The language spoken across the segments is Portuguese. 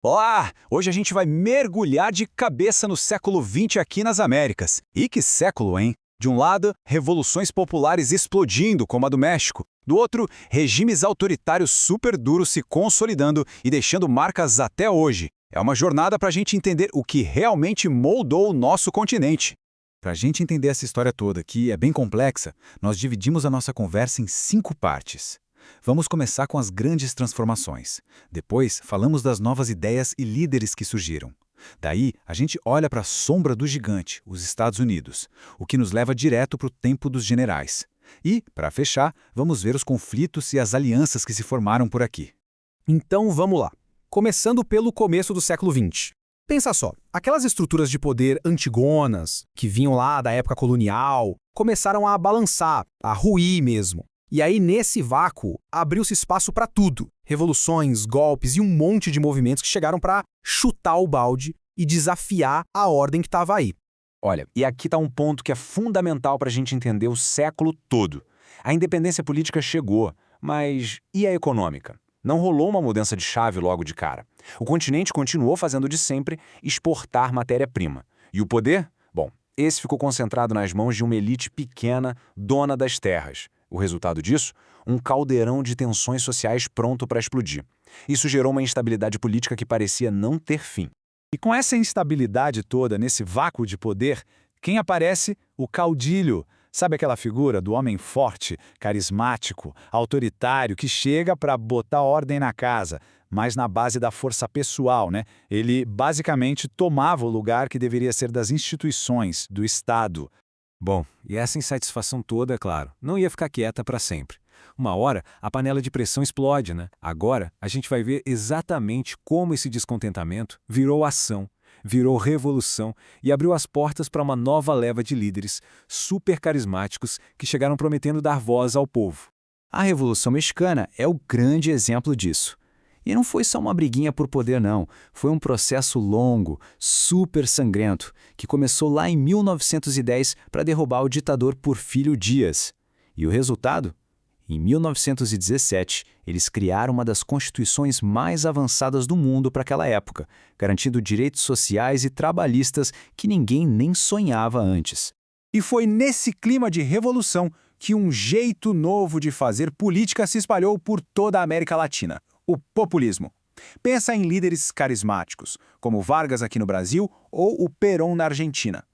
Olá! Hoje a gente vai mergulhar de cabeça no século XX aqui nas Américas. E que século, hein? De um lado, revoluções populares explodindo, como a do México. Do outro, regimes autoritários super duros se consolidando e deixando marcas até hoje. É uma jornada para a gente entender o que realmente moldou o nosso continente. Para a gente entender essa história toda, que é bem complexa, nós dividimos a nossa conversa em 5 partes. Vamos começar com as grandes transformações. Depois, falamos das novas ideias e líderes que surgiram. Daí, a gente olha para a sombra do gigante, os Estados Unidos, o que nos leva direto para o tempo dos generais. E, para fechar, vamos ver os conflitos e as alianças que se formaram por aqui. Então vamos lá. Começando pelo começo do século XX. Pensa só, aquelas estruturas de poder antigonas, que vinham lá da época colonial, começaram a balançar, a ruir mesmo. E aí, nesse vácuo, abriu-se espaço para tudo. Revoluções, golpes e um monte de movimentos que chegaram para chutar o balde e desafiar a ordem que estava aí. Olha, e aqui está um ponto que é fundamental para a gente entender o século todo. A independência política chegou, mas e a econômica? Não rolou uma mudança de chave logo de cara. O continente continuou fazendo de sempre exportar matéria-prima. E o poder? Bom, esse ficou concentrado nas mãos de uma elite pequena, dona das terras. O resultado disso? Um caldeirão de tensões sociais pronto para explodir. Isso gerou uma instabilidade política que parecia não ter fim. E com essa instabilidade toda, nesse vácuo de poder, quem aparece? O caudilho. Sabe aquela figura do homem forte, carismático, autoritário, que chega para botar ordem na casa, mas na base da força pessoal, né? Ele basicamente tomava o lugar que deveria ser das instituições, do Estado. Bom, e essa insatisfação toda, é claro, não ia ficar quieta para sempre. Uma hora, a panela de pressão explode, né? Agora, a gente vai ver exatamente como esse descontentamento virou ação, virou revolução e abriu as portas para uma nova leva de líderes super carismáticos que chegaram prometendo dar voz ao povo. A Revolução Mexicana é o grande exemplo disso. E não foi só uma briguinha por poder, não. Foi um processo longo, super sangrento, que começou lá em 1910 para derrubar o ditador Porfírio Dias. E o resultado? Em 1917, eles criaram uma das constituições mais avançadas do mundo para aquela época, garantindo direitos sociais e trabalhistas que ninguém nem sonhava antes. E foi nesse clima de revolução que um jeito novo de fazer política se espalhou por toda a América Latina: o populismo. Pensa em líderes carismáticos, como Vargas aqui no Brasil ou o Perón na Argentina.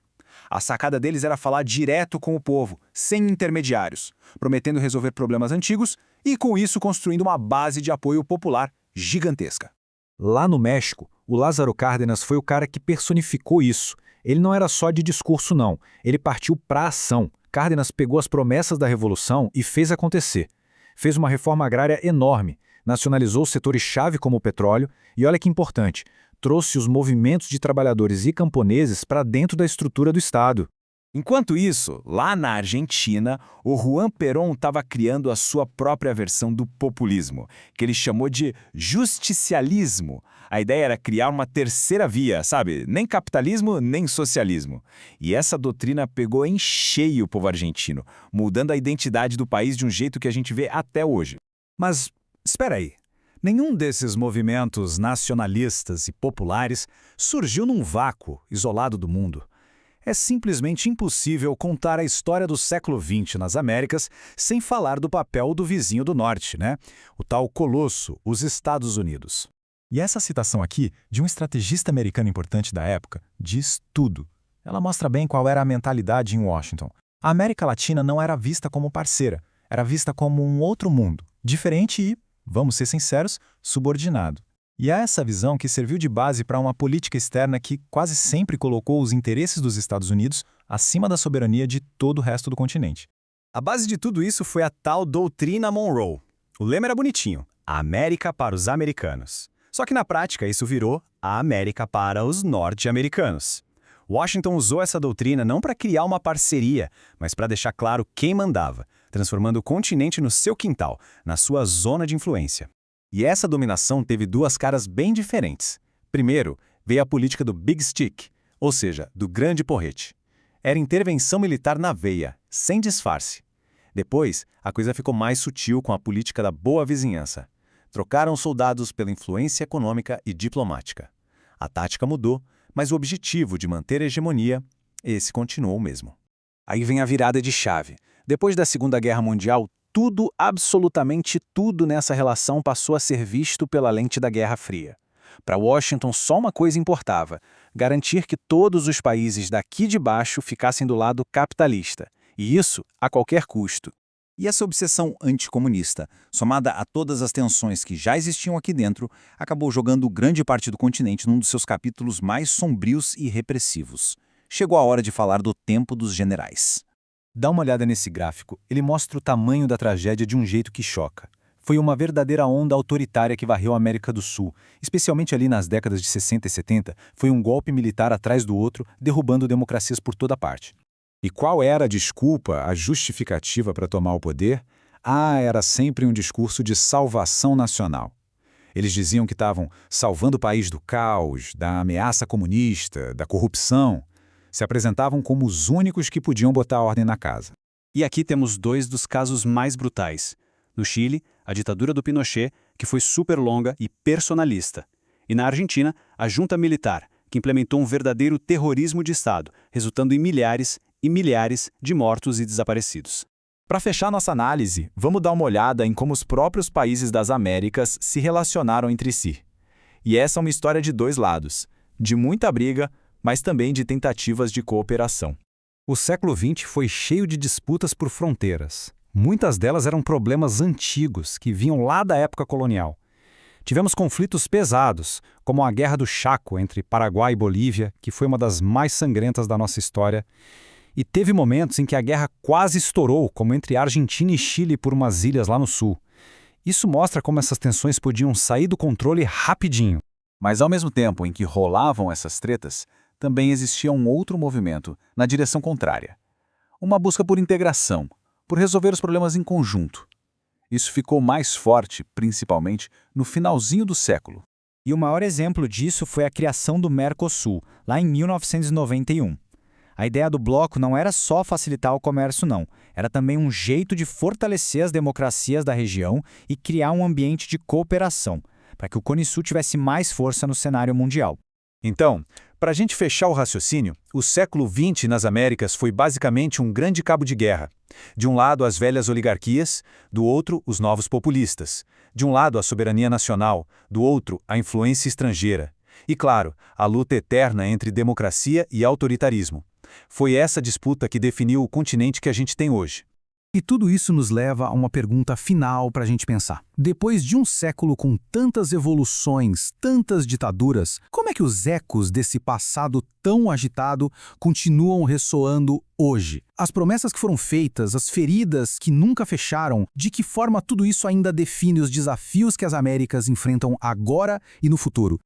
A sacada deles era falar direto com o povo, sem intermediários, prometendo resolver problemas antigos e, com isso, construindo uma base de apoio popular gigantesca. Lá no México, o Lázaro Cárdenas foi o cara que personificou isso. Ele não era só de discurso, não. Ele partiu para a ação. Cárdenas pegou as promessas da Revolução e fez acontecer. Fez uma reforma agrária enorme, nacionalizou setores-chave como o petróleo e, olha que importante, trouxe os movimentos de trabalhadores e camponeses para dentro da estrutura do Estado. Enquanto isso, lá na Argentina, o Juan Perón estava criando a sua própria versão do populismo, que ele chamou de justicialismo. A ideia era criar uma terceira via, sabe? Nem capitalismo, nem socialismo. E essa doutrina pegou em cheio o povo argentino, mudando a identidade do país de um jeito que a gente vê até hoje. Mas, espera aí. Nenhum desses movimentos nacionalistas e populares surgiu num vácuo, isolado do mundo. É simplesmente impossível contar a história do século XX nas Américas sem falar do papel do vizinho do norte, né? O tal colosso, os Estados Unidos. E essa citação aqui, de um estrategista americano importante da época, diz tudo. Ela mostra bem qual era a mentalidade em Washington. A América Latina não era vista como parceira, era vista como um outro mundo, diferente e, vamos ser sinceros, subordinado. E é essa visão que serviu de base para uma política externa que quase sempre colocou os interesses dos Estados Unidos acima da soberania de todo o resto do continente. A base de tudo isso foi a tal doutrina Monroe. O lema era bonitinho: a América para os americanos. Só que na prática isso virou a América para os norte-americanos. Washington usou essa doutrina não para criar uma parceria, mas para deixar claro quem mandava, transformando o continente no seu quintal, na sua zona de influência. E essa dominação teve duas caras bem diferentes. Primeiro, veio a política do Big Stick, ou seja, do grande porrete. Era intervenção militar na veia, sem disfarce. Depois, a coisa ficou mais sutil com a política da boa vizinhança. Trocaram soldados pela influência econômica e diplomática. A tática mudou, mas o objetivo de manter a hegemonia, esse continuou o mesmo. Aí vem a virada de chave. Depois da Segunda Guerra Mundial, tudo, absolutamente tudo nessa relação passou a ser visto pela lente da Guerra Fria. Para Washington, só uma coisa importava: garantir que todos os países daqui de baixo ficassem do lado capitalista. E isso a qualquer custo. E essa obsessão anticomunista, somada a todas as tensões que já existiam aqui dentro, acabou jogando grande parte do continente num dos seus capítulos mais sombrios e repressivos. Chegou a hora de falar do tempo dos generais. Dá uma olhada nesse gráfico, ele mostra o tamanho da tragédia de um jeito que choca. Foi uma verdadeira onda autoritária que varreu a América do Sul, especialmente ali nas décadas de 60 e 70, foi um golpe militar atrás do outro, derrubando democracias por toda parte. E qual era a desculpa, a justificativa para tomar o poder? Era sempre um discurso de salvação nacional. Eles diziam que estavam salvando o país do caos, da ameaça comunista, da corrupção. Se apresentavam como os únicos que podiam botar ordem na casa. E aqui temos dois dos casos mais brutais. No Chile, a ditadura do Pinochet, que foi super longa e personalista. E na Argentina, a junta militar, que implementou um verdadeiro terrorismo de Estado, resultando em milhares e milhares de mortos e desaparecidos. Para fechar nossa análise, vamos dar uma olhada em como os próprios países das Américas se relacionaram entre si. E essa é uma história de dois lados, de muita briga, mas também de tentativas de cooperação. O século XX foi cheio de disputas por fronteiras. Muitas delas eram problemas antigos, que vinham lá da época colonial. Tivemos conflitos pesados, como a Guerra do Chaco entre Paraguai e Bolívia, que foi uma das mais sangrentas da nossa história. E teve momentos em que a guerra quase estourou, como entre Argentina e Chile por umas ilhas lá no sul. Isso mostra como essas tensões podiam sair do controle rapidinho. Mas ao mesmo tempo em que rolavam essas tretas, também existia um outro movimento na direção contrária. Uma busca por integração, por resolver os problemas em conjunto. Isso ficou mais forte, principalmente, no finalzinho do século. E o maior exemplo disso foi a criação do Mercosul, lá em 1991. A ideia do bloco não era só facilitar o comércio, não. Era também um jeito de fortalecer as democracias da região e criar um ambiente de cooperação, para que o Cone Sul tivesse mais força no cenário mundial. Então, para a gente fechar o raciocínio, o século XX nas Américas foi basicamente um grande cabo de guerra. De um lado, as velhas oligarquias, do outro, os novos populistas. De um lado, a soberania nacional, do outro, a influência estrangeira. E, claro, a luta eterna entre democracia e autoritarismo. Foi essa disputa que definiu o continente que a gente tem hoje. E tudo isso nos leva a uma pergunta final para a gente pensar. Depois de um século com tantas evoluções, tantas ditaduras, como é que os ecos desse passado tão agitado continuam ressoando hoje? As promessas que foram feitas, as feridas que nunca fecharam, de que forma tudo isso ainda define os desafios que as Américas enfrentam agora e no futuro?